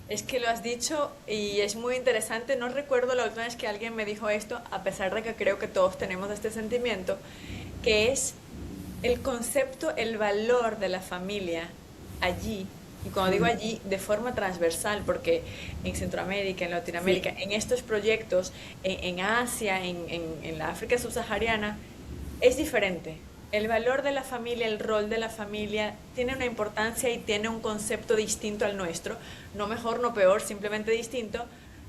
Es que lo has dicho y es muy interesante. No recuerdo la última vez que alguien me dijo esto, a pesar de que creo que todos tenemos este sentimiento, que es el concepto, el valor de la familia allí. Y cuando digo Mm, allí, de forma transversal, porque en Centroamérica, en Latinoamérica, sí. en estos proyectos, en Asia, en la África subsahariana, es diferente. El valor de la familia, el rol de la familia tiene una importancia y tiene un concepto distinto al nuestro, no mejor, no peor, simplemente distinto,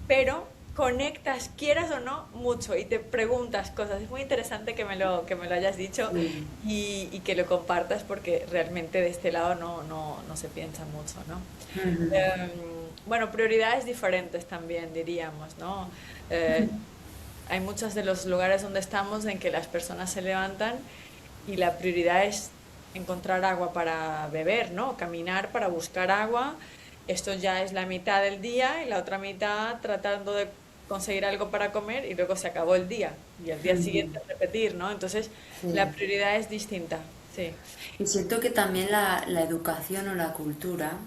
pero conectas, quieras o no, mucho y te preguntas cosas. Es muy interesante que me lo hayas dicho Sí. y que lo compartas porque realmente de este lado no se piensa mucho, ¿no? Ujú. Em, bueno, prioridades diferentes también, diríamos, ¿no? Eh, hay muchos de los lugares donde estamos en que las personas se levantan y la prioridad es encontrar agua para beber, ¿no? Caminar para buscar agua. Esto ya es la mitad del día y la otra mitad tratando de conseguir algo para comer y luego se acabó el día y el día Ujú. siguiente repetir, ¿no? Entonces la Sí. prioridad es distinta, sí. Y siento que también la educación o la cultura,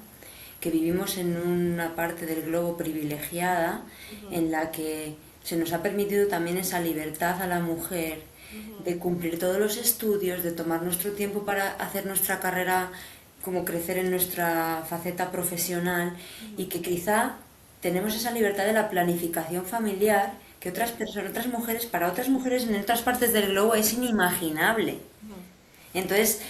que vivimos en una parte del globo privilegiada, Ujú, en la que se nos ha permitido también esa libertad a la mujer ujú, de cumplir todos los estudios, de tomar nuestro tiempo para hacer nuestra carrera, como crecer en nuestra faceta profesional, y ujú, que quizá tenemos esa libertad de la planificación familiar que otras personas, otras mujeres, para otras mujeres en otras partes del globo es inimaginable. ujú. Entonces,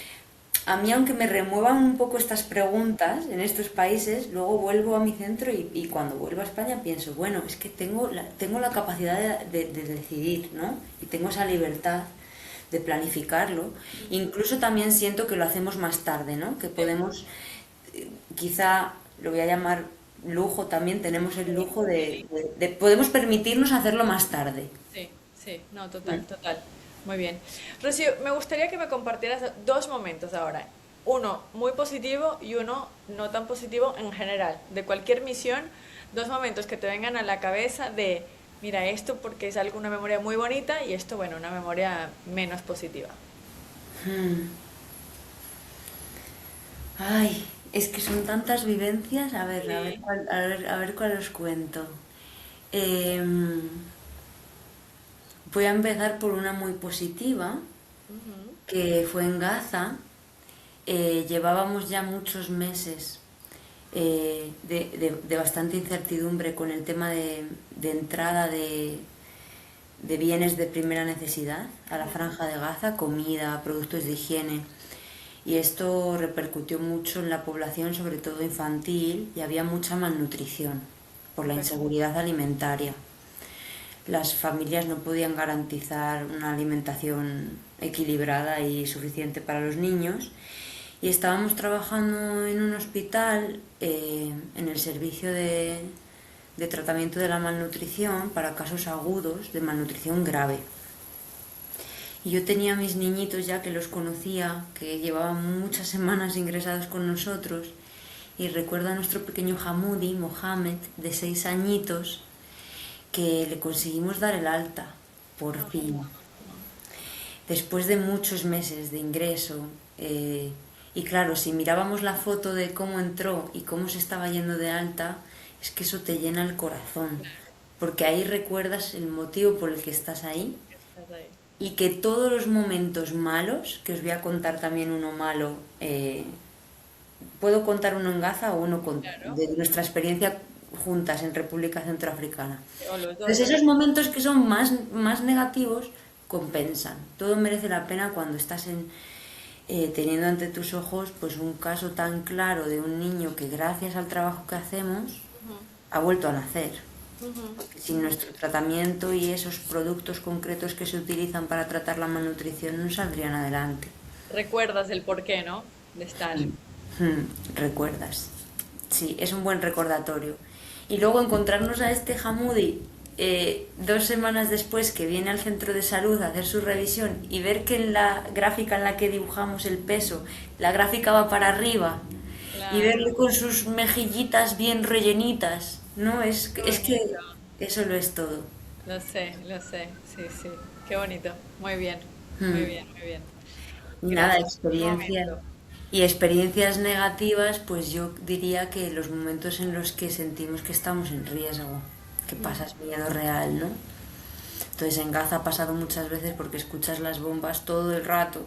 a mí, aunque me remuevan un poco estas preguntas en estos países, luego vuelvo a mi centro y cuando vuelvo a España pienso, bueno, es que tengo la capacidad de decidir, ¿no? Y tengo esa libertad de planificarlo. Incluso también siento que lo hacemos más tarde, ¿no? Que Sí, podemos, quizá, lo voy a llamar lujo también, tenemos el sí, lujo sí. podemos permitirnos hacerlo más tarde. Sí, sí, no, ¿Mm? total, total. Muy bien. Rocío, me gustaría que me compartieras dos momentos ahora. Uno muy positivo y uno no tan positivo en general. De cualquier misión, dos momentos que te vengan a la cabeza de, mira, esto porque es algo, una memoria muy bonita y esto, bueno, una memoria menos positiva. Mm. Ay, es que son tantas vivencias. Sí. A ver cuál os cuento. Em, Voy a empezar por una muy positiva, Ujú, que fue en Gaza. Llevábamos ya muchos meses de bastante incertidumbre con el tema de entrada de bienes de primera necesidad a la ujú, franja de Gaza, comida, productos de higiene. Y esto repercutió mucho en la población, sobre todo infantil, y había mucha malnutrición por la ok, inseguridad alimentaria. Las familias no podían garantizar una alimentación equilibrada y suficiente para los niños, y estábamos trabajando en un hospital en el servicio de tratamiento de la malnutrición para casos agudos de malnutrición grave. Y yo tenía a mis niñitos ya que los conocía, que llevaban muchas semanas ingresados con nosotros, y recuerdo a nuestro pequeño Hamudi, Mohamed, de 6 añitos, que le conseguimos dar el alta, por fin, después de muchos meses de ingreso. Y claro, si mirábamos la foto de cómo entró y cómo se estaba yendo de alta, es que eso te llena el corazón, porque ahí recuerdas el motivo por el que estás ahí, estás ahí. y que todos los momentos malos, que os voy a contar también uno malo, puedo contar uno en Gaza o uno Claro. de nuestra experiencia juntas en República Centroafricana. O los dos, Entonces o los esos dos. momentos que son más negativos compensan. Todo merece la pena cuando estás teniendo ante tus ojos pues un caso tan claro de un niño que gracias al trabajo que hacemos Ujú, ha vuelto a nacer. ujú, Porque sin ujú. nuestro tratamiento y esos productos concretos que se utilizan para tratar la malnutrición no saldrían adelante. Recuerdas el porqué, ¿no? De estar. Recuerdas. Sí, es un buen recordatorio. Y luego encontrarnos a este Hamudi 2 semanas después, que viene al centro de salud a hacer su revisión, y ver que en la gráfica en la que dibujamos el peso, la gráfica va para arriba y verle claro, con sus mejillitas bien rellenitas, ¿no? qué Es que bonito. eso lo es todo. Lo sé, sí, sí. Qué bonito. Muy bien, muy Mm. bien, muy bien. Y nada, Gracias por este experiencias. momento. Y experiencias negativas, pues yo diría que los momentos en los que sentimos que estamos en riesgo, que pasas miedo real, ¿no? Entonces en Gaza ha pasado muchas veces porque escuchas las bombas todo el rato.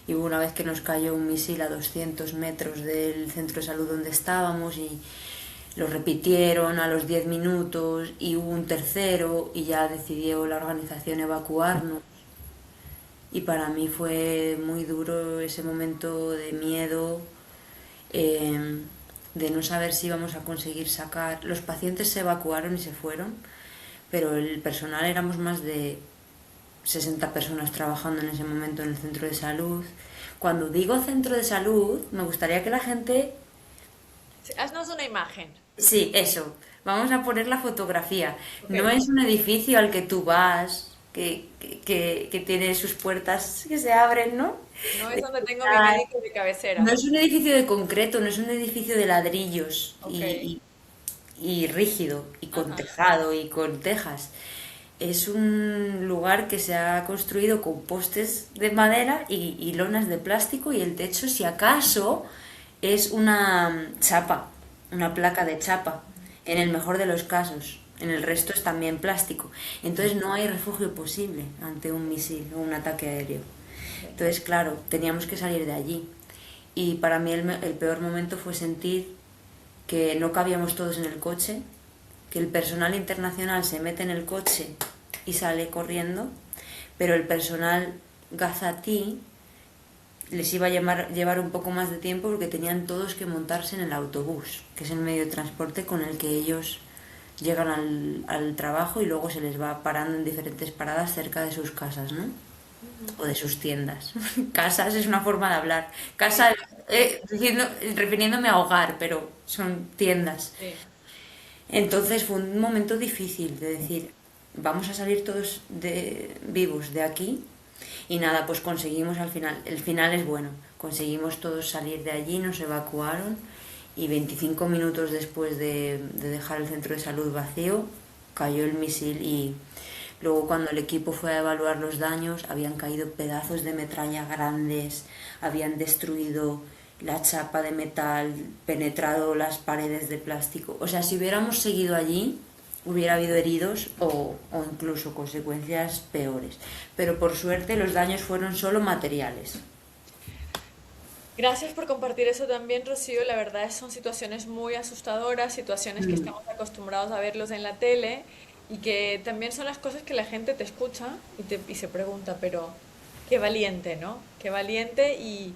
Y hubo una vez que nos cayó un misil a 200 metros del centro de salud donde estábamos y lo repitieron a los 10 minutos y hubo un tercero y ya decidió la organización evacuarnos. Y para mí fue muy duro ese momento de miedo, eh, de no saber si íbamos a conseguir sacar. Los pacientes se evacuaron y se fueron, pero el personal éramos más de 60 personas trabajando en ese momento en el centro de salud. Cuando digo centro de salud, me gustaría que la gente... Sí, haznos una imagen. Sí, eso. Vamos a poner la fotografía. Ok. No es un edificio al que tú vas, que tiene sus puertas que se abren, ¿no? No es De donde tengo mi cristal. médico de No cabecera. es un edificio de concreto, no es un edificio de ladrillos Ok. y rígido y con Ajá. tejado y con tejas. Es un lugar que se ha construido con postes de madera y lonas de plástico y el techo, si acaso, es una chapa, una placa de chapa, en el mejor de los casos. En el resto es también plástico. Entonces no hay refugio posible ante un misil o un ataque aéreo. Entonces, claro, teníamos que salir de allí. Y para mí el peor momento fue sentir que no cabíamos todos en el coche, que el personal internacional se mete en el coche y sale corriendo, pero el personal gazatí les iba a llevar un poco más de tiempo porque tenían todos que montarse en el autobús, que es el medio de transporte con el que ellos llegan al trabajo y luego se les va parando en diferentes paradas cerca de sus casas, ¿no? O de sus tiendas. Casas es una forma de hablar. Sí, Casa, refiriéndome a hogar, pero son tiendas. sí. Entonces fue un momento difícil de decir, vamos a salir todos vivos de aquí. Y nada, pues conseguimos al final, el final es bueno, conseguimos todos salir de allí, nos evacuaron y 25 minutos después de dejar el centro de salud vacío, cayó el misil y luego cuando el equipo fue a evaluar los daños, habían caído pedazos de metralla grandes, habían destruido la chapa de metal, penetrado las paredes de plástico. O sea, si hubiéramos seguido allí, hubiera habido heridos o incluso consecuencias peores. Pero por suerte los daños fueron solo materiales. Gracias por compartir eso también, Rocío. La verdad son situaciones muy asustadoras, situaciones que Mm. estamos acostumbrados a verlos en la tele y que también son las cosas que la gente te escucha y se pregunta, pero qué valiente, ¿no? Qué valiente y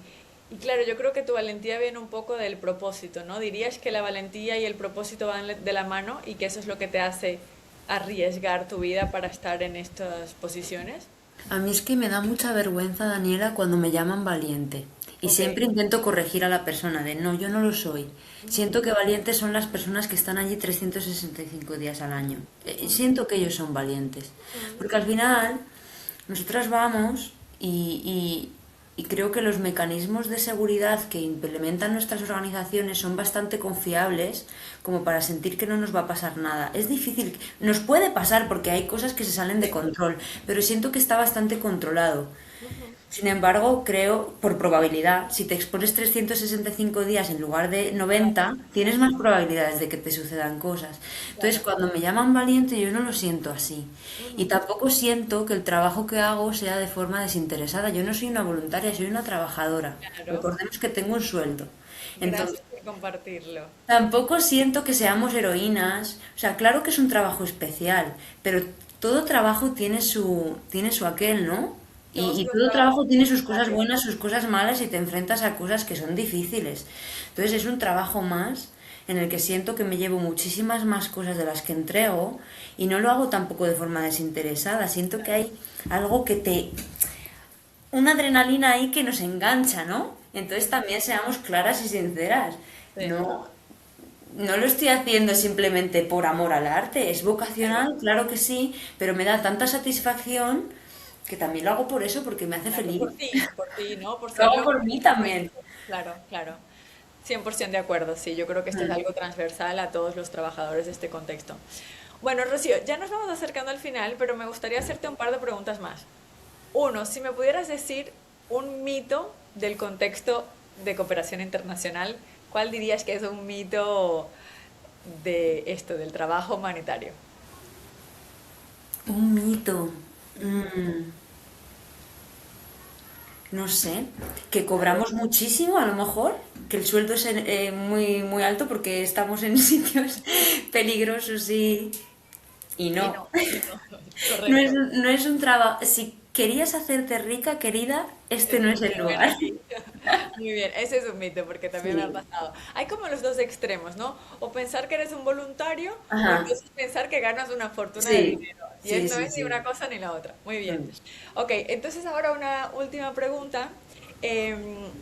claro, yo creo que tu valentía viene un poco del propósito, ¿no? ¿Dirías que la valentía y el propósito van de la mano y que eso es lo que te hace arriesgar tu vida para estar en estas posiciones? A mí es que me da mucha vergüenza, Daniela, cuando me llaman valiente. Y Ok. siempre intento corregir a la persona de no, yo no lo soy. Siento que valientes son las personas que están allí 365 días al año. Siento que ellos son valientes. Porque al final nosotras vamos y creo que los mecanismos de seguridad que implementan nuestras organizaciones son bastante confiables como para sentir que no nos va a pasar nada. Es difícil, nos puede pasar porque hay cosas que se salen de Sí. control, pero siento que está bastante controlado. Ujú. Sin embargo, creo, por probabilidad, si te expones 365 días en lugar de 90, tienes más probabilidades de que te sucedan cosas. Entonces, Claro. cuando me llaman valiente, yo no lo siento así. Y Ujú. tampoco siento que el trabajo que hago sea de forma desinteresada. Yo no soy una voluntaria, soy una trabajadora. Claro. Recordemos que tengo un sueldo. Entonces, Gracias por compartirlo. tampoco siento que seamos heroínas. O sea, claro que es un trabajo especial, pero todo trabajo tiene su aquel, ¿no? Todos Y los todo trabajos trabajo son tiene sus cosas necesarios. buenas, sus cosas malas y te enfrentas a cosas que son difíciles. Entonces es un trabajo más en el que siento que me llevo muchísimas más cosas de las que entrego y no lo hago tampoco de forma desinteresada. Siento que hay algo que te... una adrenalina ahí que nos engancha, ¿no? Entonces también seamos claras y sinceras. Sí, No, no lo estoy haciendo simplemente por amor al arte, es claro, vocacional, claro que sí, pero me da tanta satisfacción que también lo hago por eso, porque me hace claro, feliz. por ti, ¿no? Por Lo ser hago lo que por mí realmente también. Claro, claro. 100% de acuerdo, sí, yo creo que esto es Mm. algo transversal a todos los trabajadores de este contexto. Bueno, Rocío, ya nos vamos acercando al final, pero me gustaría hacerte un par de preguntas más. Uno, si me pudieras decir un mito del contexto de cooperación internacional, ¿cuál dirías que es un mito de esto, del trabajo humanitario? Un mito. Mm, no sé. Que A ver. cobramos muchísimo, a lo mejor. Que el sueldo es muy, muy alto porque estamos en sitios peligrosos y Y no. no, y no, No es, correcto. no es un trabajo. Si querías hacerte rica, querida, este no Tienes es el que venir lugar. aquí. Muy bien, ese es un mito porque también me ha Sí. pasado. Hay como los dos extremos, ¿no? O pensar que eres un voluntario o Ajá. entonces pensar que ganas una fortuna de Sí. dinero. Y Sí, no sí, es ni una sí. cosa ni la otra. Muy bien. Mm. Ok, entonces ahora una última pregunta. Em,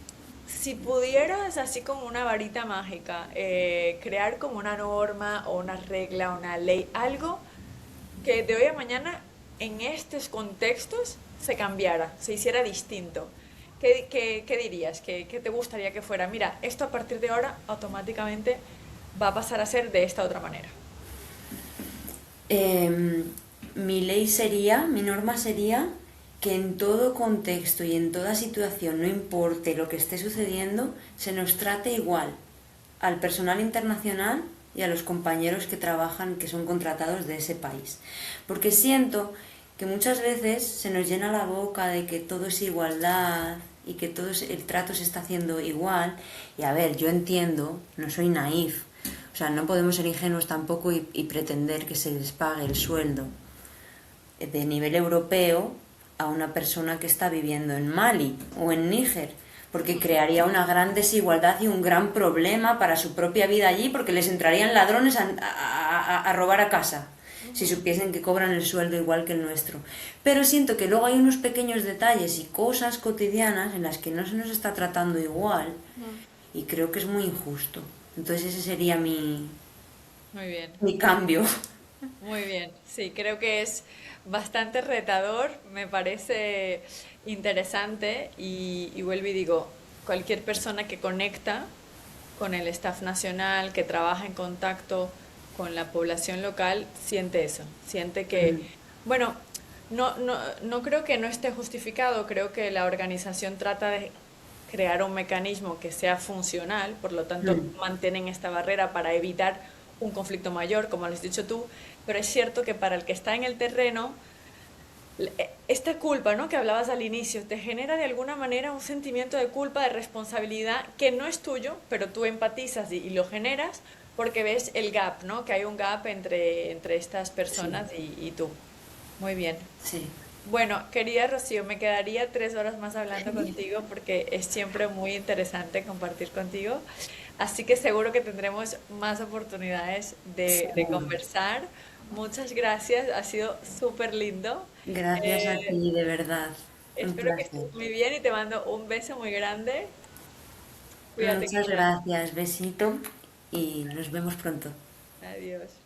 si pudieras, así como una varita mágica, crear como una norma o una regla, una ley, algo que de hoy a mañana en estos contextos se cambiara, se hiciera distinto. ¿Qué dirías? ¿Qué te gustaría que fuera? Mira, esto a partir de ahora automáticamente va a pasar a ser de esta otra manera. Em, Mi ley sería, mi norma sería que en todo contexto y en toda situación, no importe lo que esté sucediendo, se nos trate igual al personal internacional y a los compañeros que trabajan, que son contratados de ese país. Porque siento que muchas veces se nos llena la boca de que todo es igualdad y que el trato se está haciendo igual. Y a ver, yo entiendo, no soy naif, o sea, no podemos ser ingenuos tampoco y pretender que se les pague el sueldo de nivel europeo a una persona que está viviendo en Mali o en Níger, porque crearía una gran desigualdad y un gran problema para su propia vida allí, porque les entrarían ladrones a robar a casa si Ujú, supiesen que cobran el sueldo igual que el nuestro. Pero siento que luego hay unos pequeños detalles y cosas cotidianas en las que no se nos está tratando igual ujú. y creo que es muy injusto. Entonces ese sería Muy bien, mi cambio. muy bien. Sí, creo que es bastante retador, me parece interesante y vuelvo y digo, cualquier persona que conecta con el staff nacional, que trabaja en contacto con la población local, siente eso, siente que, bueno, no creo que no esté justificado, creo que la organización trata de crear un mecanismo que sea funcional, por lo tanto mantienen esta barrera para evitar un conflicto mayor, como lo has dicho tú, pero es cierto que para el que está en el terreno, esta culpa, ¿no? Que hablabas al inicio, te genera de alguna manera un sentimiento de culpa, de responsabilidad, que no es tuyo, pero tú empatizas y lo generas porque ves el gap, ¿no? Que hay un gap entre estas Sí, personas y tú. Muy bien. sí. Bueno, querida Rocío, me quedaría 3 horas más hablando contigo porque es siempre muy interesante compartir contigo. Así que seguro que tendremos más oportunidades de Seguro. conversar. Muchas gracias, ha sido súper lindo. Gracias a Eh, ti, de verdad. Un espero que placer. estés muy bien y te mando un beso muy grande. Cuídate, Muchas querida. gracias. Besito y nos vemos pronto. Adiós.